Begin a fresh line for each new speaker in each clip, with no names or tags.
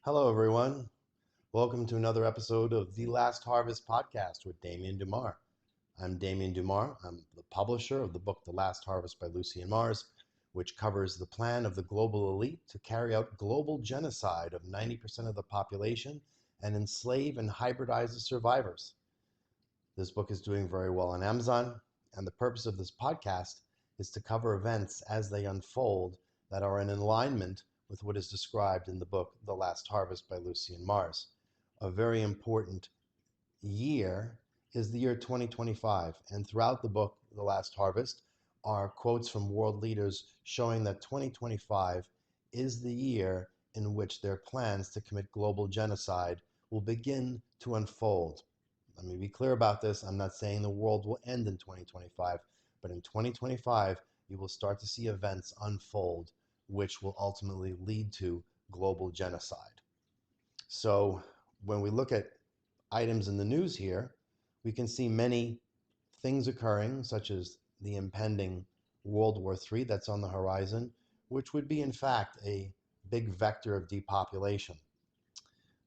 Hello, everyone. Welcome to another episode of the Last Harvest podcast with Damien Dumar. I'm Damien Dumar. I'm the publisher of the book The Last Harvest by Lucy and Mars, which covers the plan of the global elite to carry out global genocide of 90% of the population and enslave and hybridize the survivors. This book is doing very well on Amazon, and the purpose of this podcast is to cover events as they unfold that are in alignment with what is described in the book The Last Harvest by Lucy and Mars. A very important year is the year 2025, and throughout the book The Last Harvest are quotes from world leaders showing that 2025 is the year in which their plans to commit global genocide will begin to unfold. Let me be clear about this. I'm not saying the world will end in 2025, but in 2025, you will start to see events unfold which will ultimately lead to global genocide. So when we look at items in the news here, we can see many things occurring, such as the impending World War III that's on the horizon, which would be, in fact, a big vector of depopulation.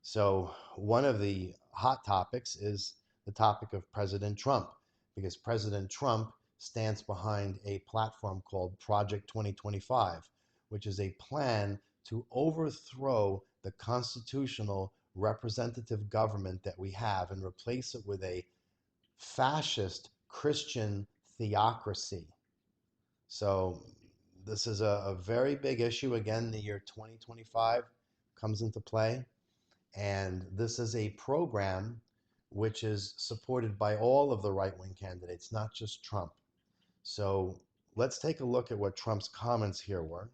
So one of the hot topics is the topic of President Trump, because President Trump stands behind a platform called Project 2025, which is a plan to overthrow the constitutional representative government that we have and replace it with a fascist Christian theocracy. So this is a very big issue. Again, the year 2025 comes into play. And this is a program which is supported by all of the right-wing candidates, not just Trump. So let's take a look at what Trump's comments here were.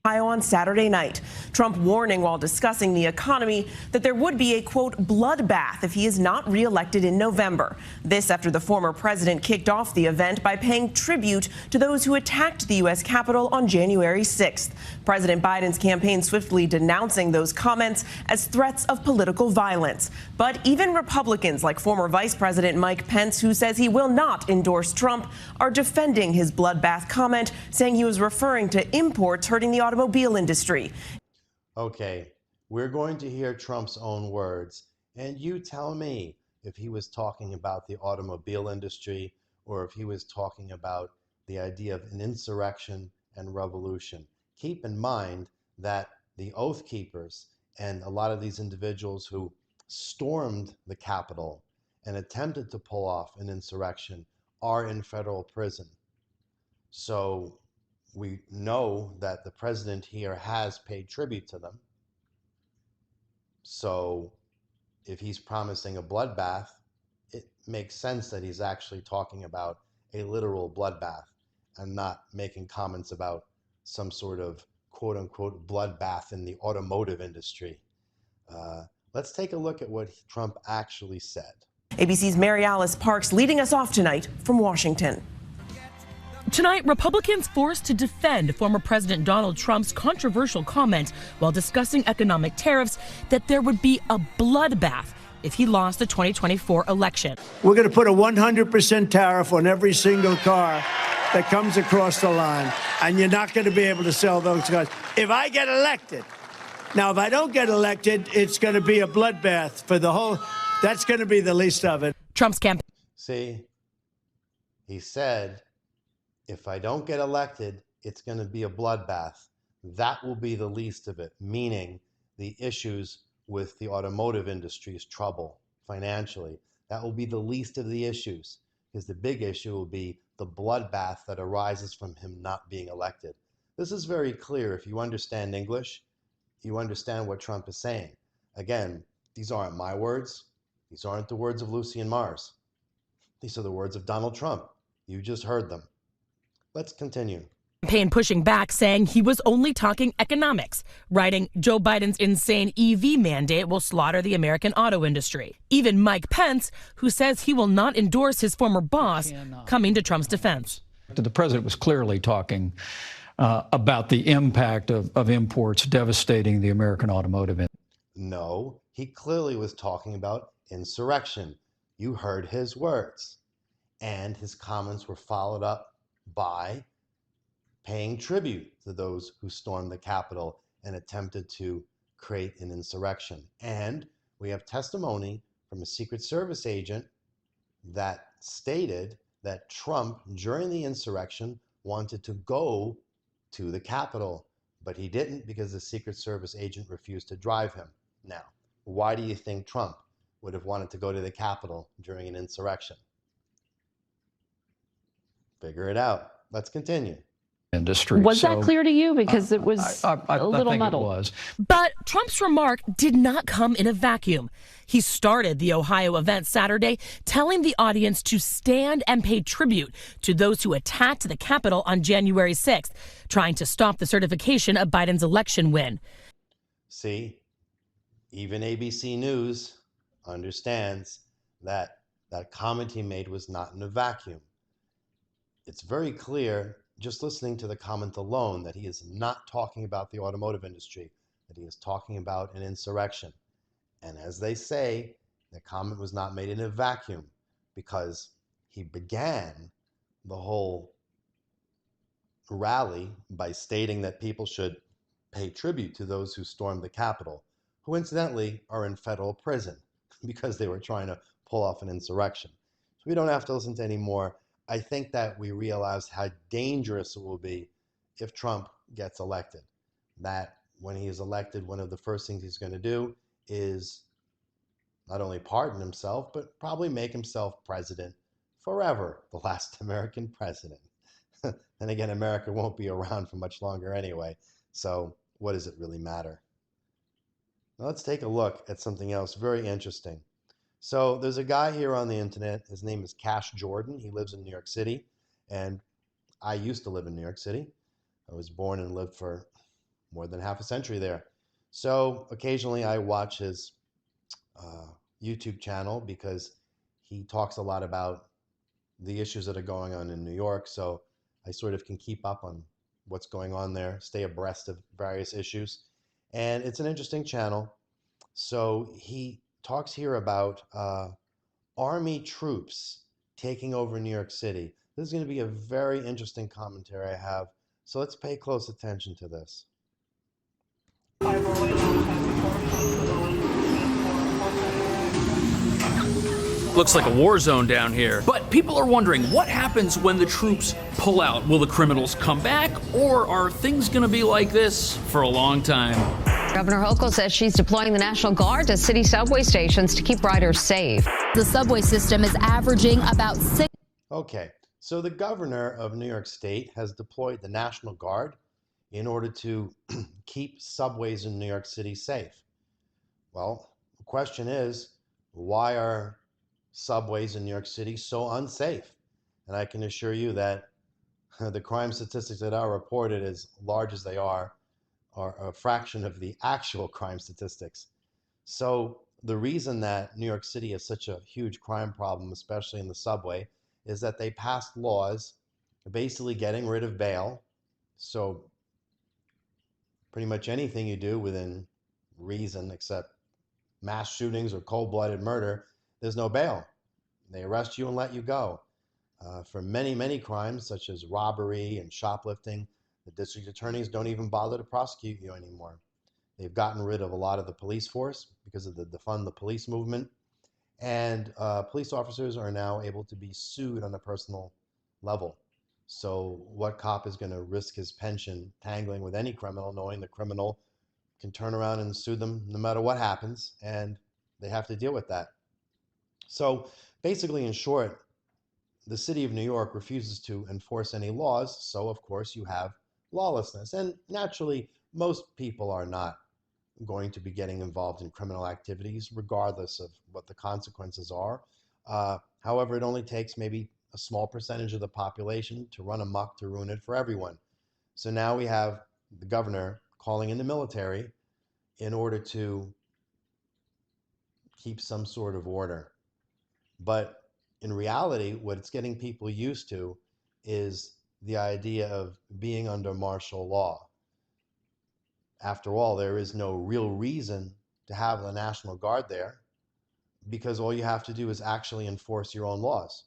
On Saturday night, Trump warning while discussing the economy that there would be a, quote, bloodbath if he is not reelected in November. This after the former president kicked off the event by paying tribute to those who attacked the U.S. Capitol on January 6th. President Biden's campaign swiftly denouncing those comments as threats of political violence. But even Republicans like former Vice President Mike Pence, who says he will not endorse Trump, are defending his bloodbath comment, saying he was referring to imports hurting the automobile industry.
Okay, we're going to hear Trump's own words, and you tell me if he was talking about the automobile industry or if he was talking about the idea of an insurrection and revolution. Keep in mind that the Oath Keepers and a lot of these individuals who stormed the Capitol and attempted to pull off an insurrection are in federal prison. So we know that the president here has paid tribute to them. So if he's promising a bloodbath, it makes sense that he's actually talking about a literal bloodbath and not making comments about some sort of quote unquote bloodbath in the automotive industry. Let's take a look at what Trump actually said.
ABC's Mary Alice Parks leading us off tonight from Washington.
Tonight, Republicans forced to defend former President Donald Trump's controversial comment while discussing economic tariffs that there would be a bloodbath if he lost the 2024 election.
We're going to put a 100% tariff on every single car that comes across the line, and you're not going to be able to sell those cars if I get elected. Now, if I don't get elected, it's going to be a bloodbath for the whole. That's going to be the least of it.
Trump's campaign.
See, he said, if I don't get elected, it's going to be a bloodbath. That will be the least of it, meaning the issues with the automotive industry's trouble financially. That will be the least of the issues, because the big issue will be the bloodbath that arises from him not being elected. This is very clear. If you understand English, you understand what Trump is saying. Again, these aren't my words. These aren't the words of Lucy and Mars. These are the words of Donald Trump. You just heard them. Let's continue.
Campaign pushing back, saying he was only talking economics, writing Joe Biden's insane EV mandate will slaughter the American auto industry. Even Mike Pence, who says he will not endorse his former boss, coming to Trump's defense.
The president was clearly talking about the impact of imports devastating the American automotive industry.
No, he clearly was talking about insurrection. You heard his words. And his comments were followed up by paying tribute to those who stormed the Capitol and attempted to create an insurrection. And we have testimony from a Secret Service agent that stated that Trump, during the insurrection, wanted to go to the Capitol, but he didn't because the Secret Service agent refused to drive him. Now, why do you think Trump would have wanted to go to the Capitol during an insurrection? Figure it out. Let's continue.
Industry.
Was that clear to you? Because it was a little muddled.
It was.
But Trump's remark did not come in a vacuum. He started the Ohio event Saturday telling the audience to stand and pay tribute to those who attacked the Capitol on January 6th, trying to stop the certification of Biden's election win.
See, even ABC News understands that that comment he made was not in a vacuum. It's very clear, just listening to the comment alone, that he is not talking about the automotive industry, that he is talking about an insurrection. And as they say, the comment was not made in a vacuum, because he began the whole rally by stating that people should pay tribute to those who stormed the Capitol, who incidentally are in federal prison because they were trying to pull off an insurrection. So we don't have to listen to any more. I think that we realize how dangerous it will be if Trump gets elected. That when he is elected, one of the first things he's going to do is not only pardon himself, but probably make himself president forever, the last American president. And again, America won't be around for much longer anyway. So what does it really matter? Now let's take a look at something else very interesting. So there's a guy here on the internet. His name is Cash Jordan. He lives in New York City. And I used to live in New York City. I was born and lived for more than half a century there. So occasionally I watch his YouTube channel because he talks a lot about the issues that are going on in New York. So I sort of can keep up on what's going on there, stay abreast of various issues. And it's an interesting channel. So he talks here about Army troops taking over New York City. This is going to be a very interesting commentary I have. So let's pay close attention to this.
Looks like a war zone down here. But people are wondering, what happens when the troops pull out? Will the criminals come back, or are things going to be like this for a long time?
Governor Hochul says she's deploying the National Guard to city subway stations to keep riders safe.
The subway system is averaging about 6.
Okay, so the governor of New York State has deployed the National Guard in order to keep subways in New York City safe. Well, the question is, why are subways in New York City so unsafe? And I can assure you that the crime statistics that are reported, as large as they are a fraction of the actual crime statistics. So the reason that New York City is such a huge crime problem, especially in the subway, is that they passed laws basically getting rid of bail. So pretty much anything you do within reason, except mass shootings or cold-blooded murder, there's no bail. They arrest you and let you go. For many, many crimes, such as robbery and shoplifting, the district attorneys don't even bother to prosecute you anymore. They've gotten rid of a lot of the police force because of the defund the police movement. And police officers are now able to be sued on a personal level. So what cop is going to risk his pension tangling with any criminal, knowing the criminal can turn around and sue them no matter what happens, and they have to deal with that. So basically, in short, the city of New York refuses to enforce any laws, so of course you have lawlessness. And naturally, most people are not going to be getting involved in criminal activities, regardless of what the consequences are. However, it only takes maybe a small percentage of the population to run amok to ruin it for everyone. So now we have the governor calling in the military in order to keep some sort of order. But in reality, what it's getting people used to is the idea of being under martial law. After all, there is no real reason to have the National Guard there, because all you have to do is actually enforce your own laws.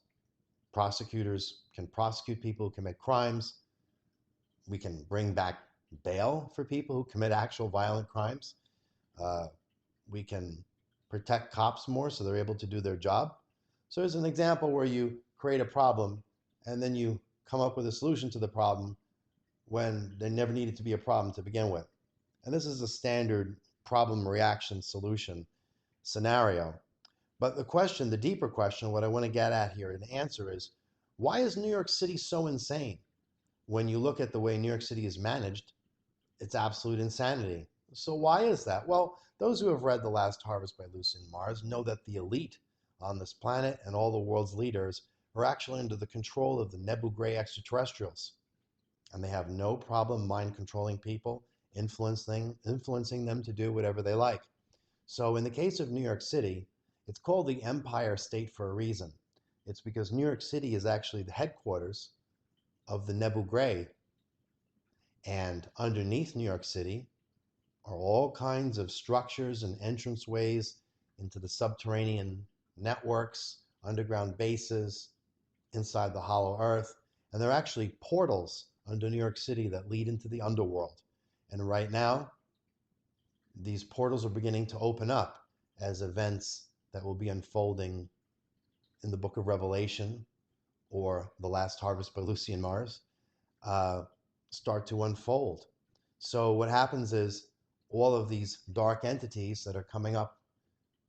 Prosecutors can prosecute people who commit crimes. We can bring back bail for people who commit actual violent crimes. We can protect cops more so they're able to do their job. So there's an example where you create a problem and then you come up with a solution to the problem when there never needed to be a problem to begin with. And this is a standard problem reaction solution scenario. But the question, the deeper question, what I want to get at here and answer is, why is New York City so insane? When you look at the way New York City is managed, it's absolute insanity. So why is that? Well, those who have read The Last Harvest by Lucien Mars know that the elite on this planet and all the world's leaders are actually under the control of the Nebu Gray extraterrestrials. And they have no problem mind controlling people, influencing them to do whatever they like. So in the case of New York City, it's called the Empire State for a reason. It's because New York City is actually the headquarters of the Nebu Gray. And underneath New York City are all kinds of structures and entranceways into the subterranean networks, underground bases, inside the hollow earth. And they're actually portals under New York City that lead into the underworld. And right now, these portals are beginning to open up as events that will be unfolding in the book of Revelation or The Last Harvest by Lucien Mars start to unfold. So what happens is all of these dark entities that are coming up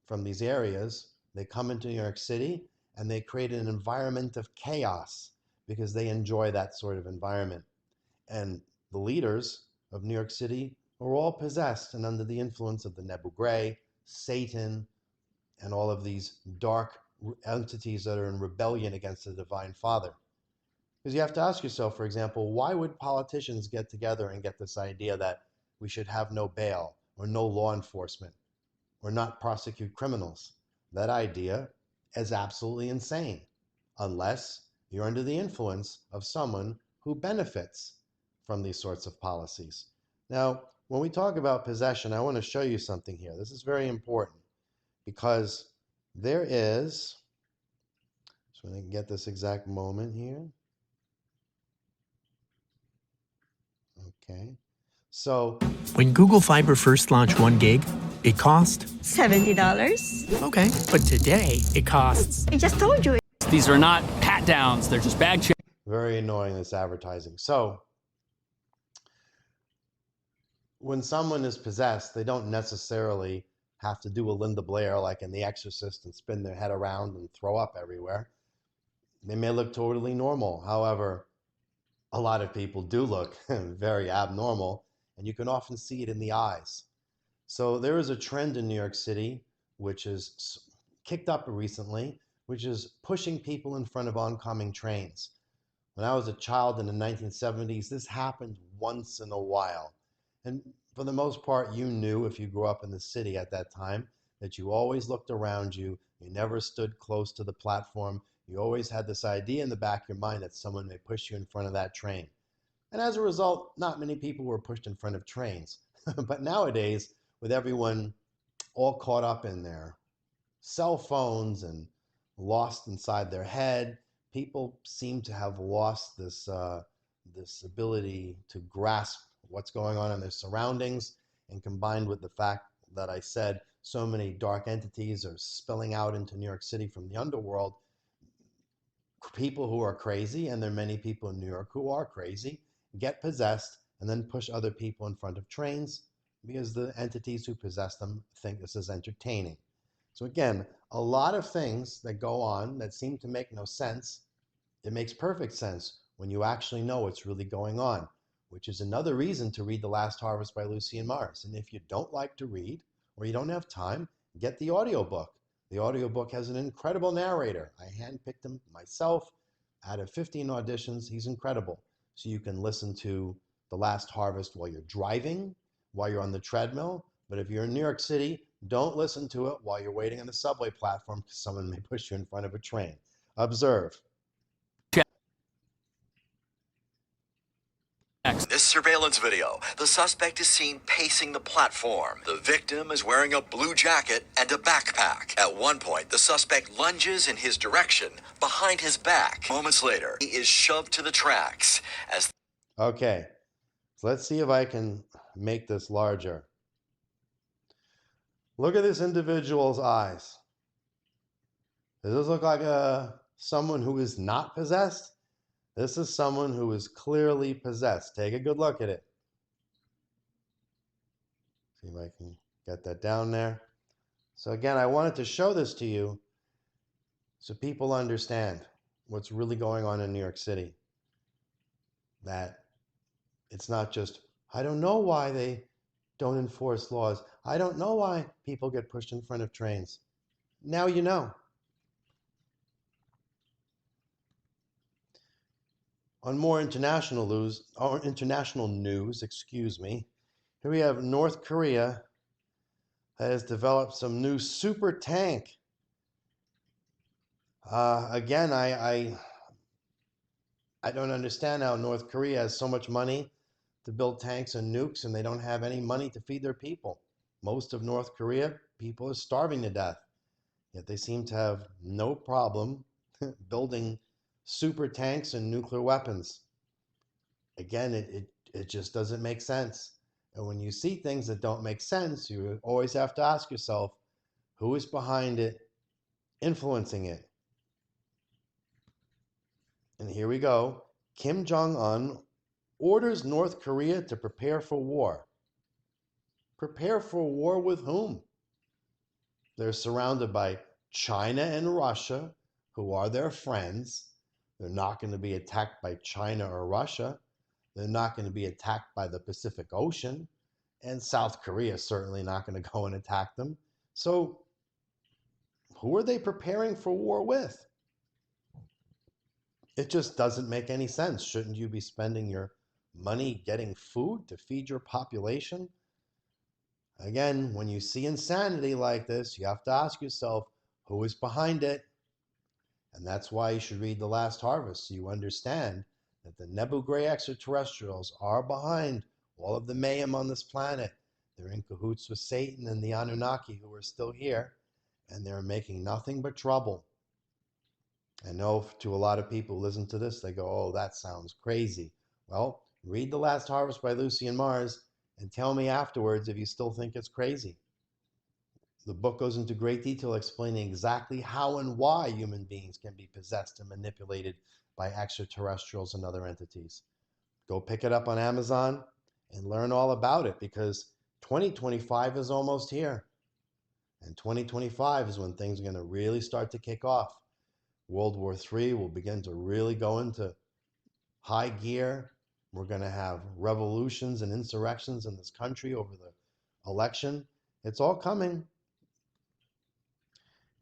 from these areas, they come into New York City and they create an environment of chaos because they enjoy that sort of environment. And the leaders of New York City are all possessed and under the influence of the Nebu Gray, Satan, and all of these dark entities that are in rebellion against the Divine Father. Because you have to ask yourself, for example, why would politicians get together and get this idea that we should have no bail or no law enforcement or not prosecute criminals? That idea is absolutely insane, unless you're under the influence of someone who benefits from these sorts of policies. Now, when we talk about possession, I want to show you something here. This is very important because there is, so I can get this exact moment here. Okay. So
when Google Fiber first launched 1 gig, it cost
$70.
Okay, but today it costs.
I just told you.
These are not pat downs, they're just bag checks.
Very annoying, this advertising. So when someone is possessed, they don't necessarily have to do a Linda Blair like in The Exorcist and spin their head around and throw up everywhere. They may look totally normal. However, a lot of people do look very abnormal, and you can often see it in the eyes. So there is a trend in New York City, which is kicked up recently, which is pushing people in front of oncoming trains. When I was a child in the 1970s, this happened once in a while. And for the most part, you knew if you grew up in the city at that time that you always looked around you. You never stood close to the platform. You always had this idea in the back of your mind that someone may push you in front of that train. And as a result, not many people were pushed in front of trains. But nowadays, with everyone all caught up in their cell phones and lost inside their head, people seem to have lost this ability to grasp what's going on in their surroundings. And combined with the fact that I said so many dark entities are spilling out into New York City from the underworld, people who are crazy, and there are many people in New York who are crazy, get possessed and then push other people in front of trains because the entities who possess them think this is entertaining. So again, a lot of things that go on that seem to make no sense, it makes perfect sense when you actually know what's really going on, which is another reason to read The Last Harvest by Lucien Mars. And if you don't like to read or you don't have time, get the audiobook. The audiobook has an incredible narrator. I handpicked him myself out of 15 auditions. He's incredible. So you can listen to The Last Harvest while you're driving, while you're on the treadmill. But if you're in New York City, don't listen to it while you're waiting on the subway platform because someone may push you in front of a train. Observe.
This surveillance video, the suspect is seen pacing the platform. The victim is wearing a blue jacket and a backpack. At one point, the suspect lunges in his direction behind his back. Moments later, he is shoved to the tracks as...
Okay. So let's see if I can make this larger. Look at this individual's eyes. Does this look like someone who is not possessed? This is someone who is clearly possessed. Take a good look at it. See if I can get that down there. So again, I wanted to show this to you so people understand what's really going on in New York City. That it's not just, I don't know why they don't enforce laws. I don't know why people get pushed in front of trains. Now you know. On more international news, here we have North Korea has developed some new super tank. Again, I don't understand how North Korea has so much money to build tanks and nukes, and they don't have any money to feed their people. Most of North Korea, people are starving to death. Yet they seem to have no problem building super tanks and nuclear weapons. Again, it just doesn't make sense. And when you see things that don't make sense, you always have to ask yourself, who is behind it, influencing it? And here we go. Kim Jong-un orders North Korea to prepare for war. Prepare for war with whom? They're surrounded by China and Russia, who are their friends. They're not going to be attacked by China or Russia. They're not going to be attacked by the Pacific Ocean. And South Korea is certainly not going to go and attack them. So who are they preparing for war with? It just doesn't make any sense. Shouldn't you be spending your money getting food to feed your population? Again, when you see insanity like this, you have to ask yourself, who is behind it? And that's why you should read The Last Harvest, so you understand that the Nebu Gray extraterrestrials are behind all of the mayhem on this planet. They're in cahoots with Satan and the Anunnaki, who are still here, and they're making nothing but trouble. I know to a lot of people who listen to this, they go, oh, that sounds crazy. Well, read The Last Harvest by Lucy and Mars and tell me afterwards if you still think it's crazy. The book goes into great detail explaining exactly how and why human beings can be possessed and manipulated by extraterrestrials and other entities. Go pick it up on Amazon and learn all about it, because 2025 is almost here. And 2025 is when things are going to really start to kick off. World War III will begin to really go into high gear. We're going to have revolutions and insurrections in this country over the election. It's all coming.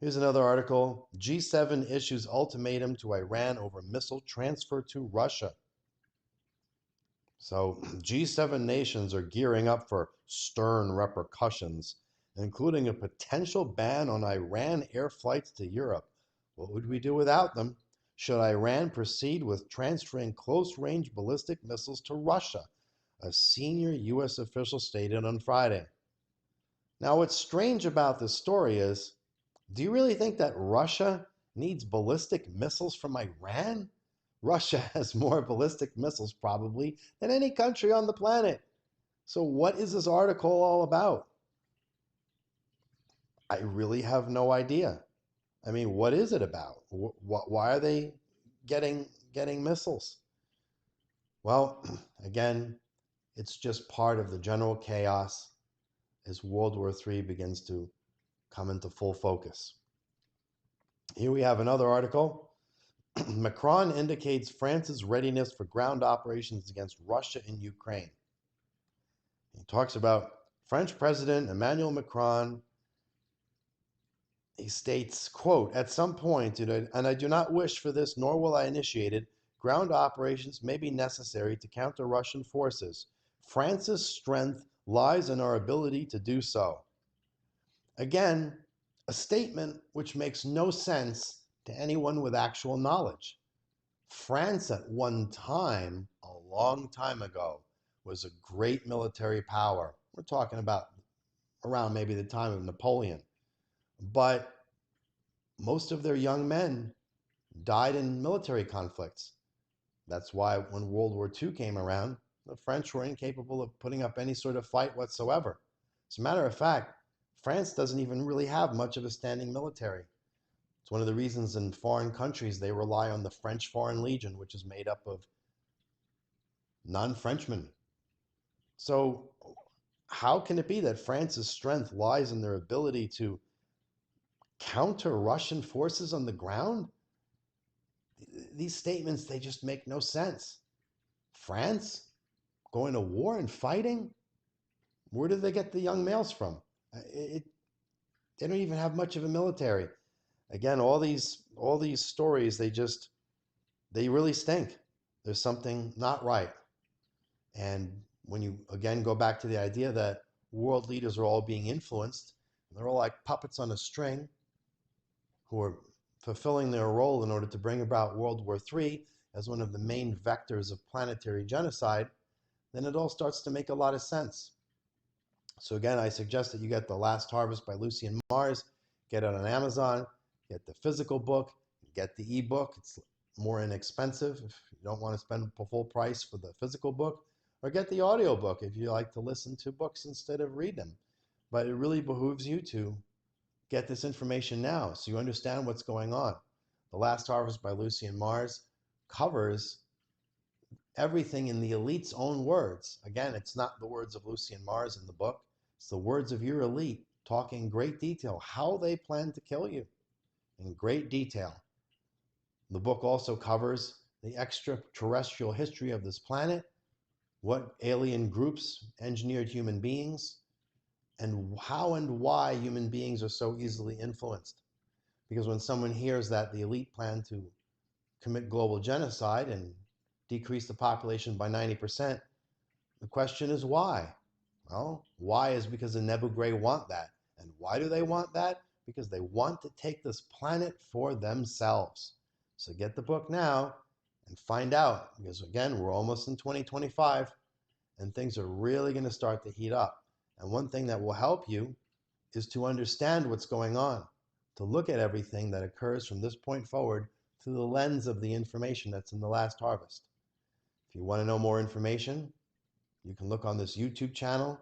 Here's another article. G7 issues ultimatum to Iran over missile transfer to Russia. So G7 nations are gearing up for stern repercussions, including a potential ban on Iran air flights to Europe. What would we do without them? Should Iran proceed with transferring close-range ballistic missiles to Russia? A senior U.S. official stated on Friday. Now, what's strange about this story is, do you really think that Russia needs ballistic missiles from Iran? Russia has more ballistic missiles probably than any country on the planet. So what is this article all about? I really have no idea. I mean, what is it about? Why are they getting missiles? Well, again, it's just part of the general chaos as World War III begins to come into full focus. Here we have another article. Macron indicates France's readiness for ground operations against Russia in Ukraine. He talks about French President Emmanuel Macron. He states, quote, at some point, and I do not wish for this, nor will I initiate it, ground operations may be necessary to counter Russian forces. France's strength lies in our ability to do so. Again, a statement which makes no sense to anyone with actual knowledge. France at one time, a long time ago, was a great military power. We're talking about around maybe the time of Napoleon. But most of their young men died in military conflicts. That's why when World War II came around, the French were incapable of putting up any sort of fight whatsoever. As a matter of fact, France doesn't even really have much of a standing military. It's one of the reasons in foreign countries they rely on the French Foreign Legion, which is made up of non-Frenchmen. So how can it be that France's strength lies in their ability to counter Russian forces on the ground? These statements, they just make no sense. France going to war and fighting? Where do they get the young males from? They don't even have much of a military. Again, all these stories, they really stink. There's something not right. And when you again go back to the idea that world leaders are all being influenced, they're all like puppets on a string who are fulfilling their role in order to bring about World War III as one of the main vectors of planetary genocide, then it all starts to make a lot of sense. So again, I suggest that you get The Last Harvest by Lucien Mars, get it on Amazon, get the physical book, get the ebook. It's more inexpensive if you don't want to spend full price for the physical book, or get the audio book if you like to listen to books instead of read them. But it really behooves you to get this information now so you understand what's going on. The Last Harvest by Lucien Mars covers everything in the elite's own words. Again, it's not the words of Lucien Mars in the book. It's the words of your elite talking in great detail how they plan to kill you in great detail. The book also covers the extraterrestrial history of this planet, what alien groups engineered human beings, and how and why human beings are so easily influenced. Because when someone hears that the elite plan to commit global genocide and decrease the population by 90%, the question is why? Well, why is because the Nebu Gray want that. And why do they want that? Because they want to take this planet for themselves. So get the book now and find out, because again, we're almost in 2025 and things are really going to start to heat up. And one thing that will help you is to understand what's going on, to look at everything that occurs from this point forward through the lens of the information that's in The Last Harvest. If you want to know more information, you can look on this YouTube channel.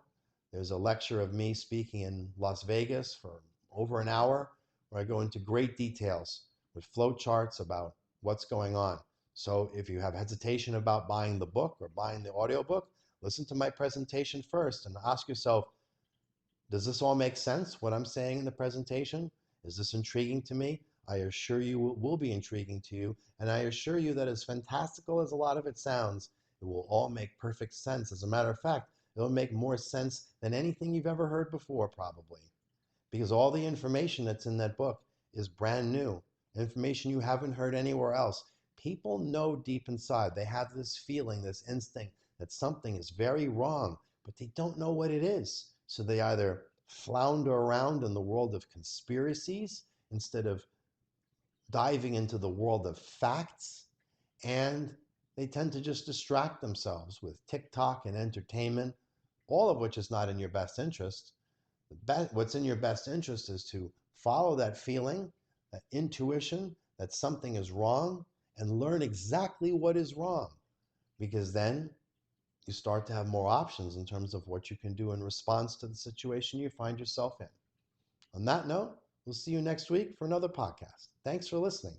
There's a lecture of me speaking in Las Vegas for over an hour, where I go into great details with flow charts about what's going on. So if you have hesitation about buying the book or buying the audiobook, listen to my presentation first and ask yourself, does this all make sense, what I'm saying in the presentation? Is this intriguing to me? I assure you it will be intriguing to you, and I assure you that as fantastical as a lot of it sounds, it will all make perfect sense. As a matter of fact, it'll make more sense than anything you've ever heard before, probably. Because all the information that's in that book is brand new, information you haven't heard anywhere else. People know deep inside, they have this feeling, this instinct that something is very wrong, but they don't know what it is. So they either flounder around in the world of conspiracies instead of diving into the world of facts, and they tend to just distract themselves with TikTok and entertainment, all of which is not in your best interest. What's in your best interest is to follow that feeling, that intuition that something is wrong, and learn exactly what is wrong, because then you start to have more options in terms of what you can do in response to the situation you find yourself in. On that note, we'll see you next week for another podcast. Thanks for listening.